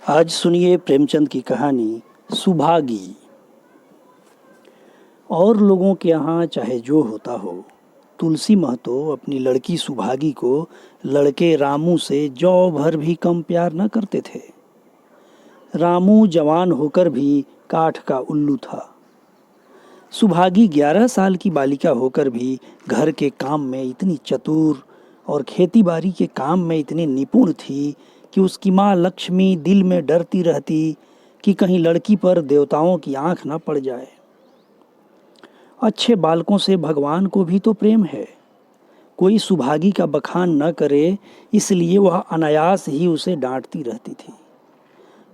आज सुनिए प्रेमचंद की कहानी सुभागी। और लोगों के यहाँ चाहे जो होता हो, तुलसी महतो अपनी लड़की सुभागी को लड़के रामू से जौ भर भी कम प्यार न करते थे। रामू जवान होकर भी काठ का उल्लू था। सुभागी 11 साल की बालिका होकर भी घर के काम में इतनी चतुर और खेतीबाड़ी के काम में इतनी निपुण थी कि उसकी माँ लक्ष्मी दिल में डरती रहती कि कहीं लड़की पर देवताओं की आंख न पड़ जाए। अच्छे बालकों से भगवान को भी तो प्रेम है। कोई सुभागी का बखान न करे, इसलिए वह अनायास ही उसे डांटती रहती थी।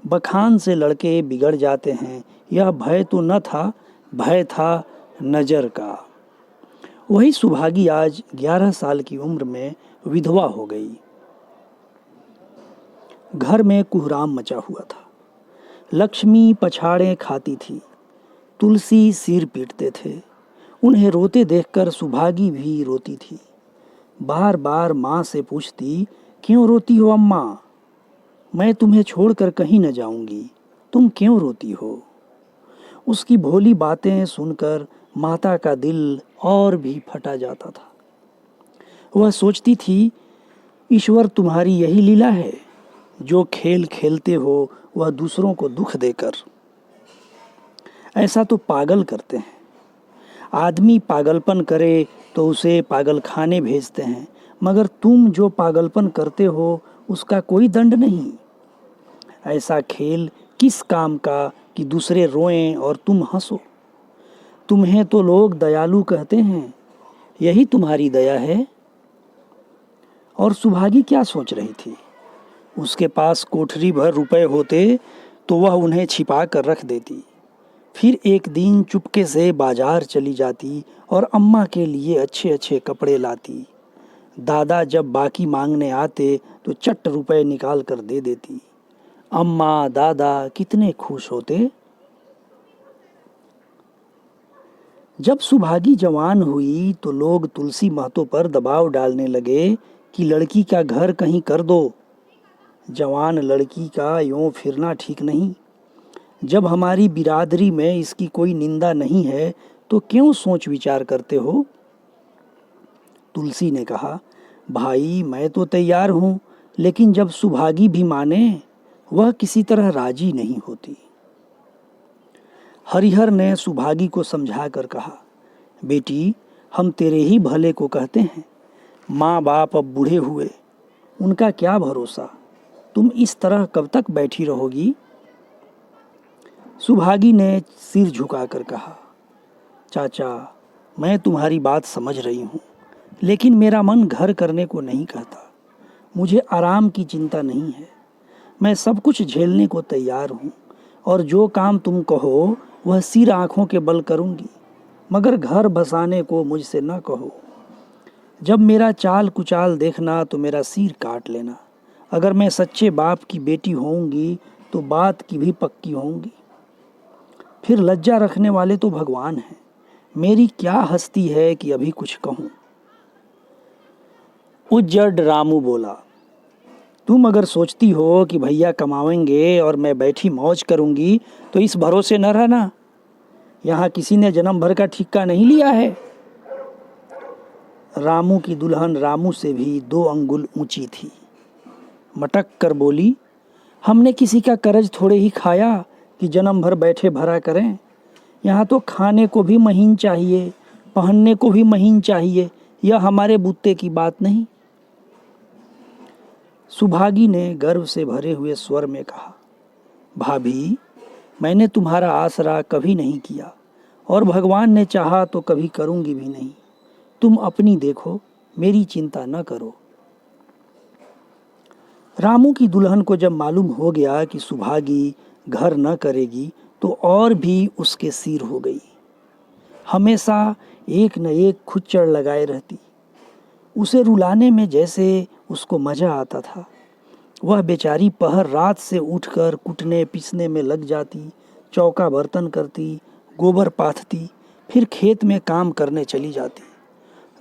बखान से लड़के बिगड़ जाते हैं, यह भय तो न था, भय था नजर का। वही सुभागी आज 11 साल की उम्र में विधवा हो गई। घर में कुहराम मचा हुआ था। लक्ष्मी पछाड़े खाती थी, तुलसी सिर पीटते थे। उन्हें रोते देखकर सुभागी भी रोती थी। बार बार माँ से पूछती, क्यों रोती हो अम्मा? मैं तुम्हें छोड़कर कहीं न जाऊंगी, तुम क्यों रोती हो? उसकी भोली बातें सुनकर माता का दिल और भी फटा जाता था। वह सोचती थी, ईश्वर तुम्हारी यही लीला है, जो खेल खेलते हो वह दूसरों को दुख देकर। ऐसा तो पागल करते हैं। आदमी पागलपन करे तो उसे पागल खाने भेजते हैं, मगर तुम जो पागलपन करते हो उसका कोई दंड नहीं। ऐसा खेल किस काम का कि दूसरे रोएं और तुम हंसो। तुम्हें तो लोग दयालु कहते हैं, यही तुम्हारी दया है। और सुभागी क्या सोच रही थी? उसके पास कोठरी भर रुपए होते तो वह उन्हें छिपा कर रख देती। फिर एक दिन चुपके से बाजार चली जाती और अम्मा के लिए अच्छे अच्छे कपड़े लाती। दादा जब बाकी मांगने आते तो चट रुपए निकाल कर दे देती। अम्मा दादा कितने खुश होते। जब सुभागी जवान हुई तो लोग तुलसी महतो पर दबाव डालने लगे कि लड़की का घर कहीं कर दो। जवान लड़की का यूं फिरना ठीक नहीं। जब हमारी बिरादरी में इसकी कोई निंदा नहीं है तो क्यों सोच विचार करते हो? तुलसी ने कहा, भाई मैं तो तैयार हूं, लेकिन जब सुभागी भी माने, वह किसी तरह राजी नहीं होती। हरिहर ने सुभागी को समझाकर कहा, बेटी हम तेरे ही भले को कहते हैं। माँ बाप अब बूढ़े हुए, उनका क्या भरोसा। तुम इस तरह कब तक बैठी रहोगी? सुभागी ने सिर झुकाकर कहा, चाचा मैं तुम्हारी बात समझ रही हूँ, लेकिन मेरा मन घर करने को नहीं कहता। मुझे आराम की चिंता नहीं है। मैं सब कुछ झेलने को तैयार हूँ और जो काम तुम कहो वह सिर आंखों के बल करूँगी, मगर घर बसाने को मुझसे न कहो। जब मेरा चाल कुचाल देखना तो मेरा सिर काट लेना। अगर मैं सच्चे बाप की बेटी होऊंगी तो बात की भी पक्की होऊंगी। फिर लज्जा रखने वाले तो भगवान हैं। मेरी क्या हस्ती है कि अभी कुछ कहूं। उज्जड रामू बोला, तुम अगर सोचती हो कि भैया कमाएंगे और मैं बैठी मौज करूंगी तो इस भरोसे न रहना। यहाँ किसी ने जन्म भर का ठिक्का नहीं लिया है। रामू की दुल्हन रामू से भी 2 अंगुल ऊंची थी। मटक कर बोली, हमने किसी का कर्ज थोड़े ही खाया कि जन्म भर बैठे भरा करें। यहाँ तो खाने को भी महीन चाहिए, पहनने को भी महीन चाहिए। यह हमारे बूते की बात नहीं। सुभागी ने गर्व से भरे हुए स्वर में कहा, भाभी मैंने तुम्हारा आसरा कभी नहीं किया और भगवान ने चाहा तो कभी करूंगी भी नहीं। तुम अपनी देखो, मेरी चिंता न करो। रामू की दुल्हन को जब मालूम हो गया कि सुभागी घर न करेगी तो और भी उसके सिर हो गई। हमेशा एक न एक खुच्चड़ लगाए रहती। उसे रुलाने में जैसे उसको मजा आता था। वह बेचारी पहर रात से उठकर कूटने पीसने में लग जाती, चौका बर्तन करती, गोबर पाथती, फिर खेत में काम करने चली जाती।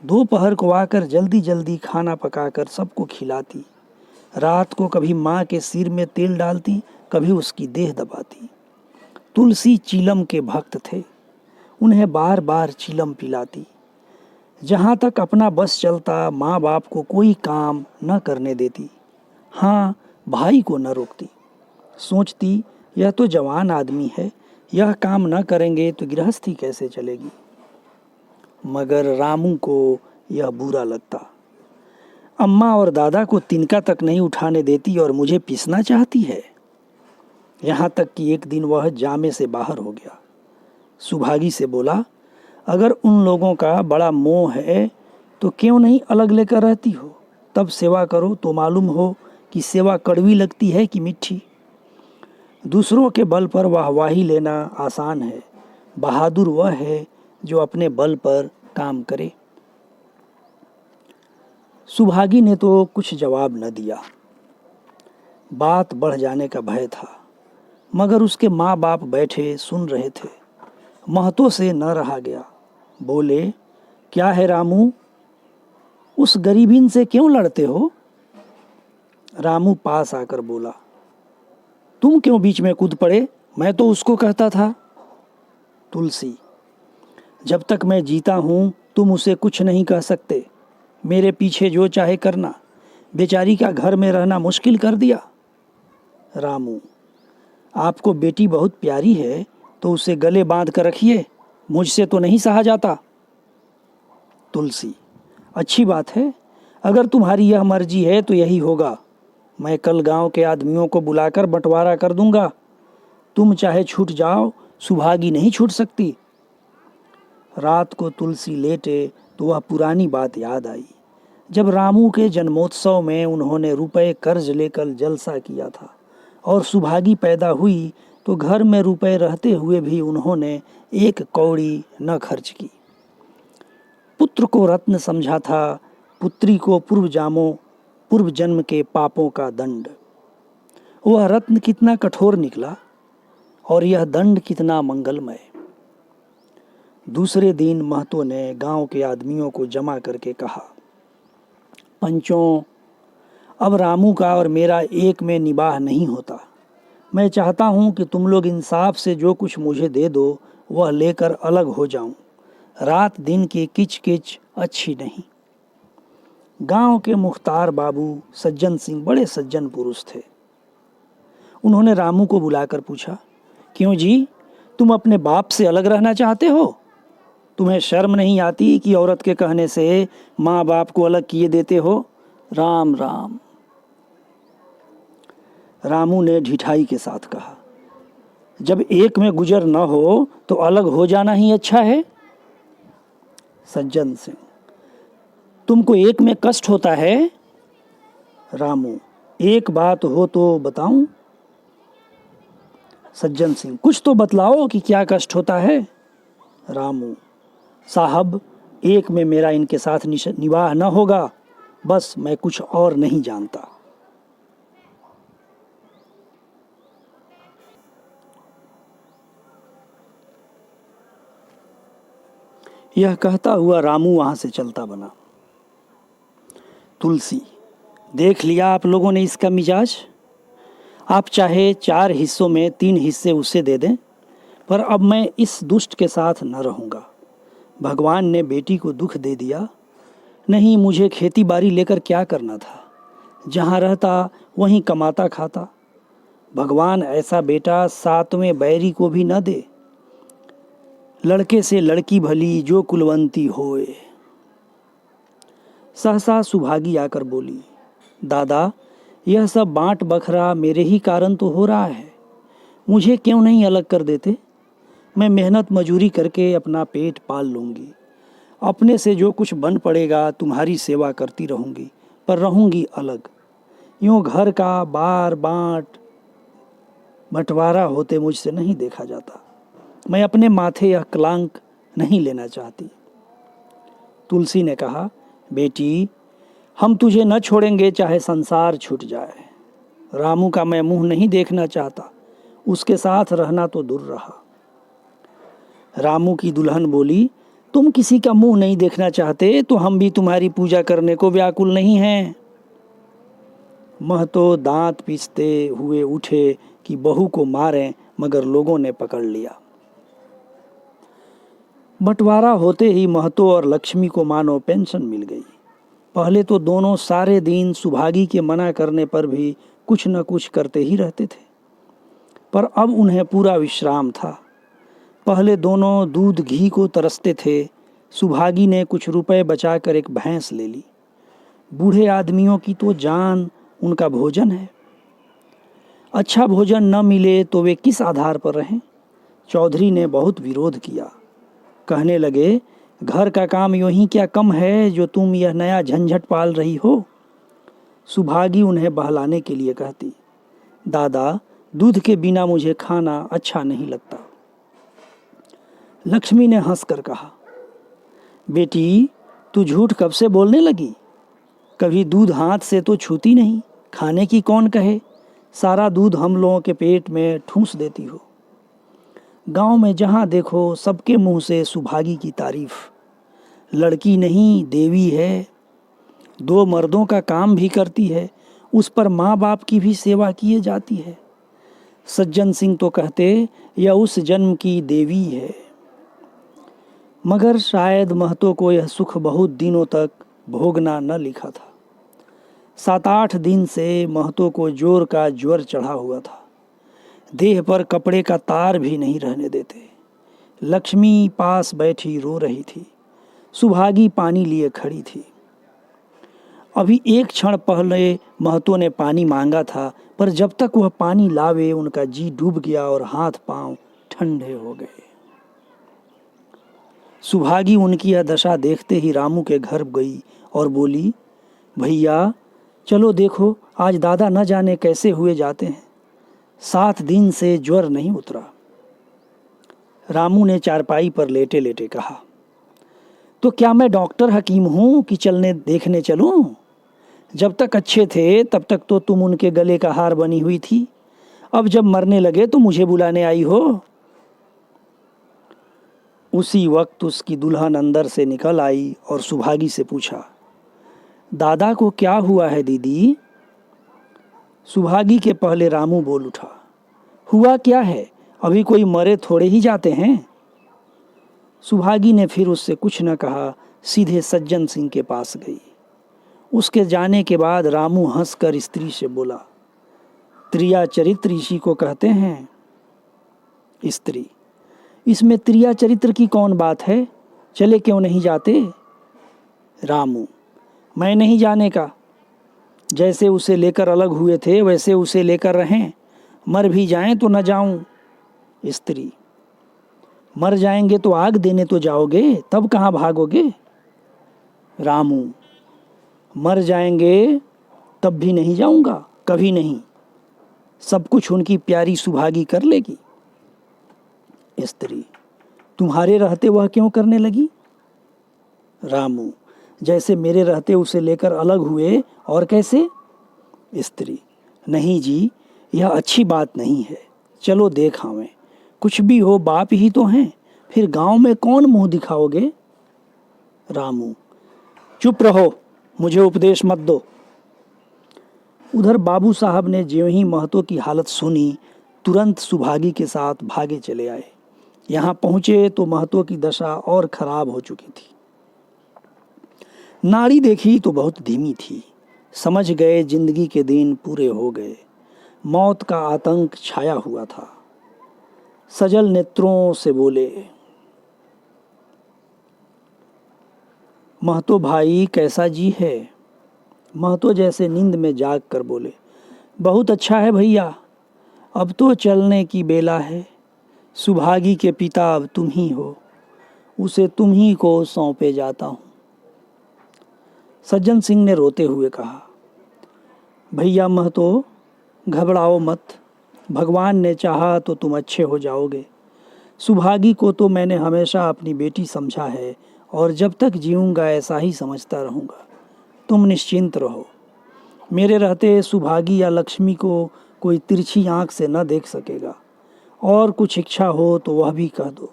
दोपहर को आकर जल्दी जल्दी खाना पकाकर सबको खिलाती। रात को कभी माँ के सिर में तेल डालती कभी उसकी देह दबाती। तुलसी चीलम के भक्त थे, उन्हें बार बार चीलम पिलाती। जहाँ तक अपना बस चलता माँ बाप को कोई काम न करने देती। हाँ, भाई को न रोकती। सोचती यह तो जवान आदमी है, यह काम न करेंगे तो गृहस्थी कैसे चलेगी। मगर रामू को यह बुरा लगता। अम्मा और दादा को तिनका तक नहीं उठाने देती और मुझे पीसना चाहती है। यहाँ तक कि एक दिन वह जामे से बाहर हो गया। सुभागी से बोला, अगर उन लोगों का बड़ा मोह है तो क्यों नहीं अलग लेकर रहती हो, तब सेवा करो तो मालूम हो कि सेवा कड़वी लगती है कि मीठी। दूसरों के बल पर वाहवाही लेना आसान है, बहादुर वह है जो अपने बल पर काम करे। सुभागी ने तो कुछ जवाब न दिया। बात बढ़ जाने का भय था, मगर उसके माँ बाप बैठे सुन रहे थे। महतो से न रहा गया। बोले, क्या है रामू, उस गरीबीन से क्यों लड़ते हो। रामू पास आकर बोला, तुम क्यों बीच में कूद पड़े, मैं तो उसको कहता था। तुलसी, जब तक मैं जीता हूं तुम उसे कुछ नहीं कह सकते। मेरे पीछे जो चाहे करना, बेचारी का घर में रहना मुश्किल कर दिया। रामू, आपको बेटी बहुत प्यारी है तो उसे गले बांध कर रखिए, मुझसे तो नहीं सहा जाता। तुलसी, अच्छी बात है, अगर तुम्हारी यह मर्जी है तो यही होगा। मैं कल गांव के आदमियों को बुलाकर बंटवारा कर दूंगा। तुम चाहे छूट जाओ, सुभागी नहीं छूट सकती। रात को तुलसी लेटे तो वह पुरानी बात याद आई, जब रामू के जन्मोत्सव में उन्होंने रुपए कर्ज लेकर जलसा किया था और सुभागी पैदा हुई तो घर में रुपए रहते हुए भी उन्होंने एक कौड़ी न खर्च की। पुत्र को रत्न समझा था, पुत्री को पूर्व जन्म के पापों का दंड। वह रत्न कितना कठोर निकला और यह दंड कितना मंगलमय। दूसरे दिन महतो ने गांव के आदमियों को जमा करके कहा, पंचों, अब रामू का और मेरा एक में निबाह नहीं होता। मैं चाहता हूं कि तुम लोग इंसाफ से जो कुछ मुझे दे दो वह लेकर अलग हो जाऊं। रात दिन की किच-किच अच्छी नहीं। गांव के मुख्तार बाबू सज्जन सिंह बड़े सज्जन पुरुष थे। उन्होंने रामू को बुलाकर पूछा, क्यों जी, तुम अपने बाप से अलग रहना चाहते हो। तुम्हें शर्म नहीं आती कि औरत के कहने से माँ बाप को अलग किए देते हो। राम राम। रामू ने ढिठाई के साथ कहा, जब एक में गुजर न हो तो अलग हो जाना ही अच्छा है। सज्जन सिंह, तुमको एक में कष्ट होता है। रामू, एक बात हो तो बताऊं। सज्जन सिंह, कुछ तो बतलाओ कि क्या कष्ट होता है। रामू, साहब, एक में मेरा इनके साथ निवाह न होगा, बस मैं कुछ और नहीं जानता। यह कहता हुआ रामू वहां से चलता बना। तुलसी, देख लिया आप लोगों ने इसका मिजाज। आप चाहे 4 हिस्सों में 3 हिस्से उसे दे दें, पर अब मैं इस दुष्ट के साथ न रहूँगा। भगवान ने बेटी को दुख दे दिया। नहीं, मुझे खेती बाड़ी लेकर क्या करना था, जहाँ रहता वहीं कमाता खाता। भगवान ऐसा बेटा 7वें बैरी को भी न दे। लड़के से लड़की भली जो कुलवंती होए। सहसा सुभागी आकर बोली, दादा, यह सब बांट बखरा मेरे ही कारण तो हो रहा है। मुझे क्यों नहीं अलग कर देते। मैं मेहनत मजूरी करके अपना पेट पाल लूँगी। अपने से जो कुछ बन पड़ेगा तुम्हारी सेवा करती रहूँगी, पर रहूँगी अलग। यूँ घर का बार बांट बंटवारा होते मुझसे नहीं देखा जाता। मैं अपने माथे यह कलंक नहीं लेना चाहती। तुलसी ने कहा, बेटी, हम तुझे न छोड़ेंगे चाहे संसार छूट जाए। रामू का मैं मुंह नहीं देखना चाहता, उसके साथ रहना तो दूर रहा। रामू की दुल्हन बोली, तुम किसी का मुंह नहीं देखना चाहते तो हम भी तुम्हारी पूजा करने को व्याकुल नहीं हैं। महतो दांत पीसते हुए उठे कि बहू को मारें, मगर लोगों ने पकड़ लिया। बंटवारा होते ही महतो और लक्ष्मी को मानो पेंशन मिल गई। पहले तो दोनों सारे दिन सुभागी के मना करने पर भी कुछ न कुछ करते ही रहते थे, पर अब उन्हें पूरा विश्राम था। पहले दोनों दूध घी को तरसते थे। सुभागी ने कुछ रुपए बचाकर एक भैंस ले ली। बूढ़े आदमियों की तो जान उनका भोजन है। अच्छा भोजन न मिले तो वे किस आधार पर रहें? चौधरी ने बहुत विरोध किया। कहने लगे, घर का काम यूं ही क्या कम है जो तुम यह नया झंझट पाल रही हो? सुभागी उन्हें बहलाने के लिए कहती, दादा, दूध के बिना मुझे खाना अच्छा नहीं लगता। लक्ष्मी ने हंसकर कहा, बेटी, तू झूठ कब से बोलने लगी? कभी दूध हाथ से तो छूती नहीं। खाने की कौन कहे? सारा दूध हम लोगों के पेट में ठूंस देती हो। गांव में जहां देखो सबके मुंह से सुभागी की तारीफ। लड़की नहीं, देवी है। 2 मर्दों का काम भी करती है। उस पर माँ बाप की भी सेवा किए जाती है। सज्जन सिंह तो कहते यह उस जन्म की देवी है। मगर शायद महतो को यह सुख बहुत दिनों तक भोगना न लिखा था। 7-8 दिन से महतो को जोर का ज्वर चढ़ा हुआ था। देह पर कपड़े का तार भी नहीं रहने देते। लक्ष्मी पास बैठी रो रही थी। सुभागी पानी लिए खड़ी थी। अभी एक क्षण पहले महतो ने पानी मांगा था, पर जब तक वह पानी लावे उनका जी डूब गया और हाथ पांव ठंडे हो गए। सुभागी उनकी यह दशा देखते ही रामू के घर गई और बोली, भैया चलो देखो, आज दादा न जाने कैसे हुए जाते हैं। 7 दिन से ज्वर नहीं उतरा। रामू ने चारपाई पर लेटे लेटे कहा, तो क्या मैं डॉक्टर हकीम हूं कि चलने देखने चलूं? जब तक अच्छे थे तब तक तो तुम उनके गले का हार बनी हुई थी। अब जब मरने लगे तो मुझे बुलाने आई हो। उसी वक्त उसकी दुल्हन अंदर से निकल आई और सुभागी से पूछा, दादा को क्या हुआ है दीदी? सुभागी के पहले रामू बोल उठा, हुआ क्या है? अभी कोई मरे थोड़े ही जाते हैं। सुभागी ने फिर उससे कुछ न कहा, सीधे सज्जन सिंह के पास गई। उसके जाने के बाद रामू हंसकर स्त्री से बोला, त्रिया चरित्र इसी को कहते हैं। स्त्री, इसमें त्रिया चरित्र की कौन बात है? चले क्यों नहीं जाते? रामू, मैं नहीं जाने का। जैसे उसे लेकर अलग हुए थे वैसे उसे लेकर रहें। मर भी जाएं तो न जाऊं। स्त्री, मर जाएंगे तो आग देने तो जाओगे, तब कहाँ भागोगे? रामू, मर जाएंगे तब भी नहीं जाऊंगा, कभी नहीं। सब कुछ उनकी प्यारी सुभागी कर लेगी। स्त्री, तुम्हारे रहते वह क्यों करने लगी? रामू, जैसे मेरे रहते उसे लेकर अलग हुए, और कैसे? स्त्री, नहीं जी, यह अच्छी बात नहीं है। चलो देख आवें। कुछ भी हो बाप ही तो हैं, फिर गांव में कौन मुंह दिखाओगे? रामू, चुप रहो, मुझे उपदेश मत दो। उधर बाबू साहब ने ज्यों ही महतो की हालत सुनी, तुरंत सुभागी के साथ भागे चले आए। यहाँ पहुंचे तो महतो की दशा और खराब हो चुकी थी। नाड़ी देखी तो बहुत धीमी थी। समझ गए जिंदगी के दिन पूरे हो गए। मौत का आतंक छाया हुआ था। सजल नेत्रों से बोले, महतो भाई कैसा जी है? महतो जैसे नींद में जाग कर बोले, बहुत अच्छा है भैया, अब तो चलने की बेला है। सुभागी के पिता अब तुम ही हो, उसे तुम ही को सौंपे जाता हूँ। सज्जन सिंह ने रोते हुए कहा, भैया महतो, घबराओ मत, भगवान ने चाहा तो तुम अच्छे हो जाओगे। सुभागी को तो मैंने हमेशा अपनी बेटी समझा है और जब तक जीऊँगा ऐसा ही समझता रहूँगा। तुम निश्चिंत रहो। मेरे रहते सुभागी या लक्ष्मी को कोई तिरछी आंख से न देख सकेगा, और कुछ इच्छा हो तो वह भी कह दो।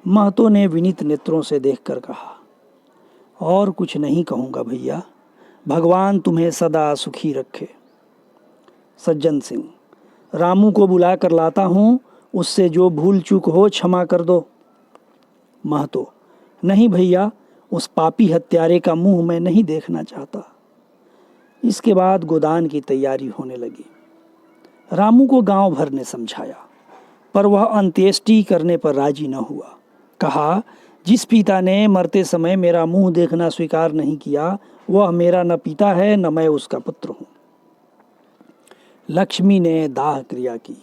महतो ने विनीत नेत्रों से देखकर कहा, और कुछ नहीं कहूँगा भैया, भगवान तुम्हें सदा सुखी रखे। सज्जन सिंह, रामू को बुला कर लाता हूँ, उससे जो भूल चूक हो क्षमा कर दो। महतो, नहीं भैया, उस पापी हत्यारे का मुंह मैं नहीं देखना चाहता। इसके बाद गोदान की तैयारी होने लगी। रामू को गांव भर ने समझाया, पर वह अंत्येष्टि करने पर राजी न हुआ। कहा, जिस पिता ने मरते समय मेरा मुंह देखना स्वीकार नहीं किया, वह मेरा न पिता है न मैं उसका पुत्र हूं। लक्ष्मी ने दाह क्रिया की।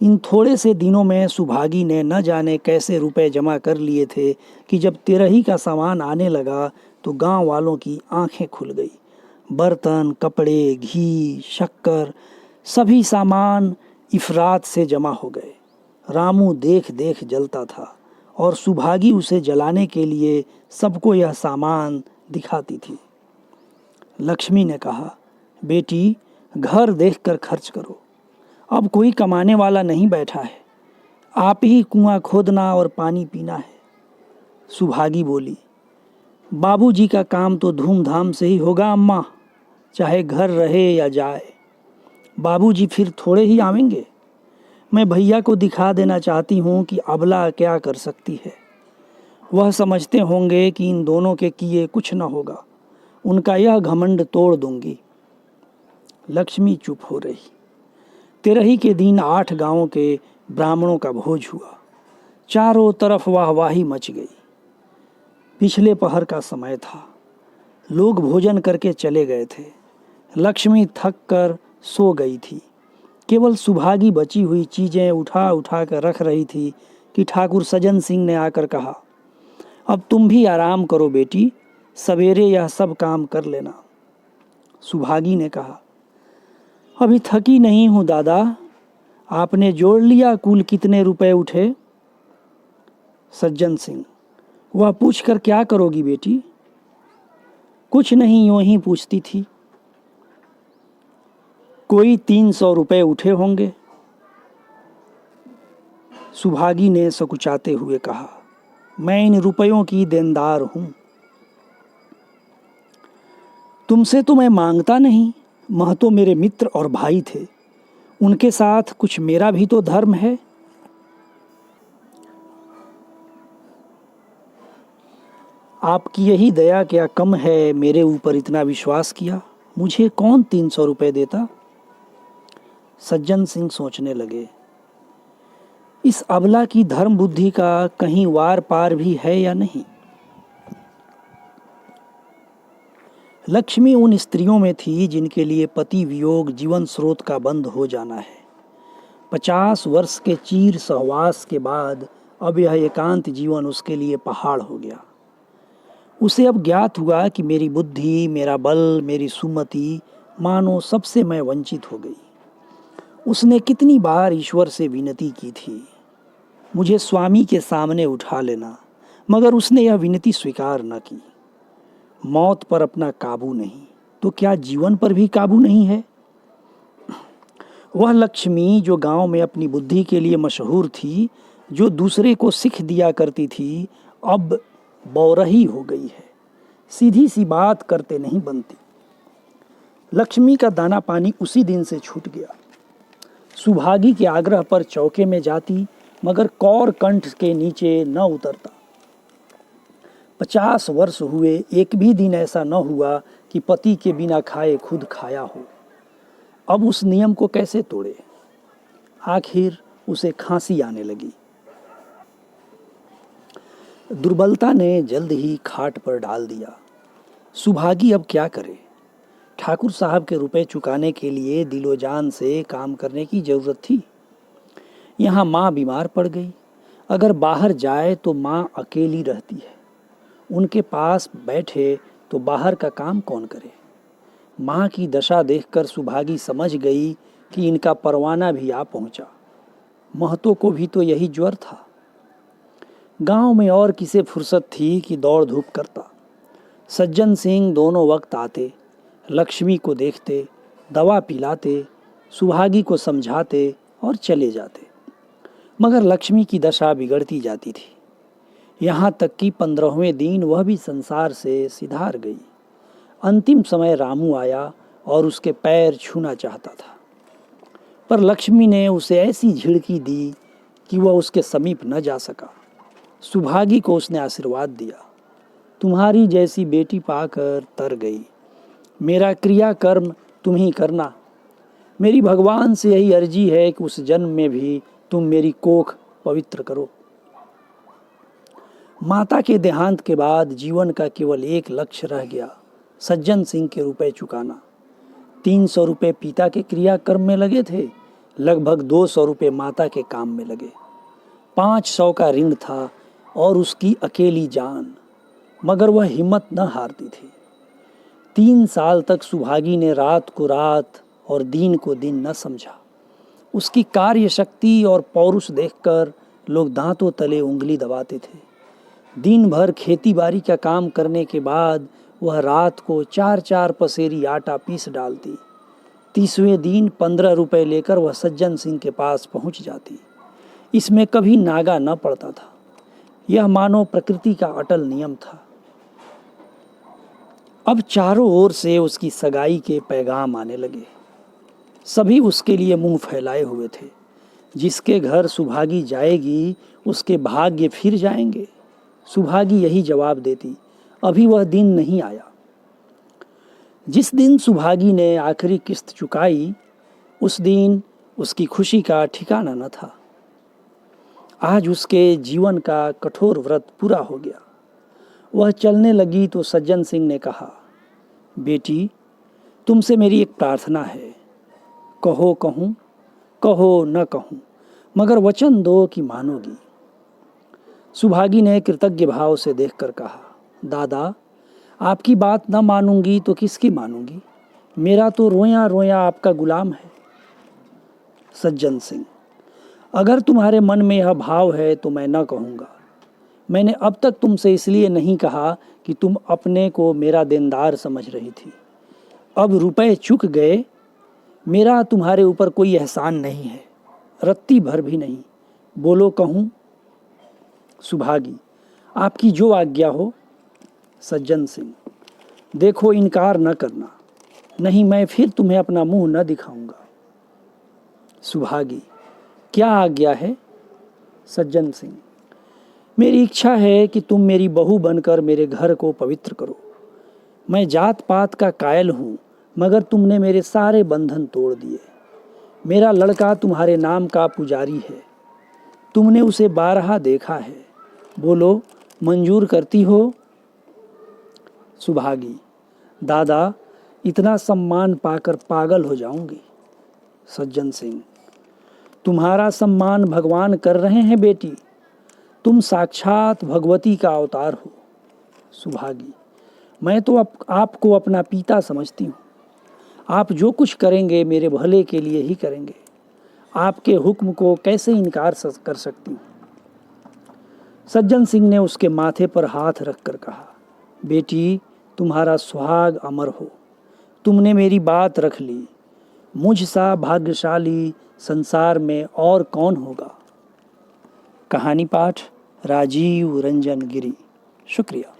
इन थोड़े से दिनों में सुभागी ने न जाने कैसे रुपए जमा कर लिए थे कि जब तिरही का सामान आने लगा तो गांव वालों की आंखें खुल गई। बर्तन, कपड़े, घी, शक्कर, सभी सामान इफरात से जमा हो गए। रामू देख देख जलता था और सुभागी उसे जलाने के लिए सबको यह सामान दिखाती थी। लक्ष्मी ने कहा, बेटी, घर देखकर खर्च करो। अब कोई कमाने वाला नहीं बैठा है, आप ही कुआं खोदना और पानी पीना है। सुभागी बोली, बाबूजी का काम तो धूमधाम से ही होगा अम्मा, चाहे घर रहे या जाए। बाबूजी फिर थोड़े ही आवेंगे। मैं भैया को दिखा देना चाहती हूँ कि अबला क्या कर सकती है। वह समझते होंगे कि इन दोनों के किए कुछ न होगा। उनका यह घमंड तोड़ दूंगी। लक्ष्मी चुप हो रही। तिरही के दिन 8 गांवों के ब्राह्मणों का भोज हुआ। चारों तरफ वाहवाही मच गई। पिछले पहर का समय था। लोग भोजन करके चले गए थे। लक्ष्मी थक कर सो गई थी। केवल सुभागी बची हुई चीजें उठा उठा कर रख रही थी कि ठाकुर सज्जन सिंह ने आकर कहा, अब तुम भी आराम करो बेटी, सवेरे यह सब काम कर लेना। सुभागी ने कहा, अभी थकी नहीं हूं दादा। आपने जोड़ लिया कुल कितने रुपए उठे? सज्जन सिंह, वह पूछ कर क्या करोगी बेटी? कुछ नहीं, यूं ही पूछती थी। कोई 300 रुपए उठे होंगे। सुभागी ने सकुचाते हुए कहा, मैं इन रुपयों की देनदार हूं। तुमसे तो मैं मांगता नहीं, महतो मेरे मित्र और भाई थे, उनके साथ कुछ मेरा भी तो धर्म है। आपकी यही दया क्या कम है, मेरे ऊपर इतना विश्वास किया। मुझे कौन 300 रुपए देता? सज्जन सिंह सोचने लगे, इस अबला की धर्म बुद्धि का कहीं वार पार भी है या नहीं। लक्ष्मी उन स्त्रियों में थी जिनके लिए पति वियोग जीवन स्रोत का बंद हो जाना है। 50 वर्ष के चीर सहवास के बाद अब यह एकांत जीवन उसके लिए पहाड़ हो गया। उसे अब ज्ञात हुआ कि मेरी बुद्धि, मेरा बल, मेरी सुमति, मानो सबसे मैं वंचित हो गई। उसने कितनी बार ईश्वर से विनती की थी, मुझे स्वामी के सामने उठा लेना, मगर उसने यह विनती स्वीकार न की। मौत पर अपना काबू नहीं, तो क्या जीवन पर भी काबू नहीं है? वह लक्ष्मी जो गांव में अपनी बुद्धि के लिए मशहूर थी, जो दूसरे को सिख दिया करती थी, अब बौरही हो गई है। सीधी सी बात करते नहीं बनती। लक्ष्मी का दाना पानी उसी दिन से छूट गया। सुभागी के आग्रह पर चौके में जाती, मगर कौर कंठ के नीचे न उतरता। 50 वर्ष हुए, एक भी दिन ऐसा न हुआ कि पति के बिना खाए खुद खाया हो। अब उस नियम को कैसे तोड़े? आखिर उसे खांसी आने लगी। दुर्बलता ने जल्द ही खाट पर डाल दिया। सुभागी अब क्या करे? ठाकुर साहब के रुपए चुकाने के लिए दिलो जान से काम करने की जरूरत थी। यहाँ माँ बीमार पड़ गई। अगर बाहर जाए तो माँ अकेली रहती है। उनके पास बैठे तो बाहर का काम कौन करे? माँ की दशा देखकर सुभागी समझ गई कि इनका परवाना भी आ पहुंचा। महतो को भी तो यही ज्वर था। गांव में और किसे फुर्सत थी कि दौड़ धूप करता। सज्जन सिंह दोनों वक्त आते, लक्ष्मी को देखते, दवा पिलाते, सुभागी को समझाते और चले जाते। मगर लक्ष्मी की दशा बिगड़ती जाती थी। यहाँ तक कि 15वें दिन वह भी संसार से सिधार गई। अंतिम समय रामू आया और उसके पैर छूना चाहता था, पर लक्ष्मी ने उसे ऐसी झिड़की दी कि वह उसके समीप न जा सका। सुभागी को उसने आशीर्वाद दिया, तुम्हारी जैसी बेटी पाकर तर गई। मेरा क्रियाकर्म तुम ही करना। मेरी भगवान से यही अर्जी है कि उस जन्म में भी तुम मेरी कोख पवित्र करो। माता के देहांत के बाद जीवन का केवल एक लक्ष्य रह गया, सज्जन सिंह के रुपए चुकाना। 300 रुपये पिता के क्रियाकर्म में लगे थे, लगभग 200 रुपये माता के काम में लगे। 500 का ऋण था और उसकी अकेली जान, मगर वह हिम्मत न हारती थी। 3 साल तक सुभागी ने रात को रात और दिन को दिन न समझा। उसकी कार्य शक्ति और पौरुष देखकर लोग दांतों तले उंगली दबाते थे। दिन भर खेती बाड़ी का काम करने के बाद वह रात को 4-4 पसेरी आटा पीस डालती। 30वें दिन 15 रुपये लेकर वह सज्जन सिंह के पास पहुंच जाती। इसमें कभी नागा न पड़ता था। यह मानो प्रकृति का अटल नियम था। अब चारों ओर से उसकी सगाई के पैगाम आने लगे। सभी उसके लिए मुंह फैलाए हुए थे। जिसके घर सुभागी जाएगी उसके भाग्य फिर जाएंगे। सुभागी यही जवाब देती, अभी वह दिन नहीं आया। जिस दिन सुभागी ने आखिरी किस्त चुकाई, उस दिन उसकी खुशी का ठिकाना न था। आज उसके जीवन का कठोर व्रत पूरा हो गया। वह चलने लगी तो सज्जन सिंह ने कहा, बेटी, तुमसे मेरी एक प्रार्थना है। कहो कहूँ, कहो न कहूँ, मगर वचन दो कि मानोगी। सुभागी ने कृतज्ञ भाव से देखकर कहा, दादा, आपकी बात न मानूंगी तो किसकी मानूंगी? मेरा तो रोया रोया आपका गुलाम है। सज्जन सिंह, अगर तुम्हारे मन में यह भाव है तो मैं न कहूँगा। मैंने अब तक तुमसे इसलिए नहीं कहा कि तुम अपने को मेरा देनदार समझ रही थी। अब रुपए चुक गए, मेरा तुम्हारे ऊपर कोई एहसान नहीं है, रत्ती भर भी नहीं। बोलो कहूँ? सुभागी, आपकी जो आज्ञा हो। सज्जन सिंह, देखो इनकार न करना, नहीं मैं फिर तुम्हें अपना मुंह न दिखाऊंगा। सुभागी, क्या आज्ञा है? सज्जन सिंह, मेरी इच्छा है कि तुम मेरी बहू बनकर मेरे घर को पवित्र करो। मैं जात पात का कायल हूँ, मगर तुमने मेरे सारे बंधन तोड़ दिए। मेरा लड़का तुम्हारे नाम का पुजारी है। तुमने उसे 12 देखा है। बोलो, मंजूर करती हो? सुभागी, दादा, इतना सम्मान पाकर पागल हो जाऊंगी। सज्जन सिंह, तुम्हारा सम्मान भगवान कर रहे हैं बेटी। तुम साक्षात भगवती का अवतार हो। सुभागी, मैं तो आपको अपना पिता समझती हूँ। आप जो कुछ करेंगे मेरे भले के लिए ही करेंगे। आपके हुक्म को कैसे इनकार कर सकती हूँ? सज्जन सिंह ने उसके माथे पर हाथ रखकर कहा, बेटी, तुम्हारा सुहाग अमर हो। तुमने मेरी बात रख ली। मुझ सा भाग्यशाली संसार में और कौन होगा। कहानी पाठ राजीव रंजन गिरी। शुक्रिया।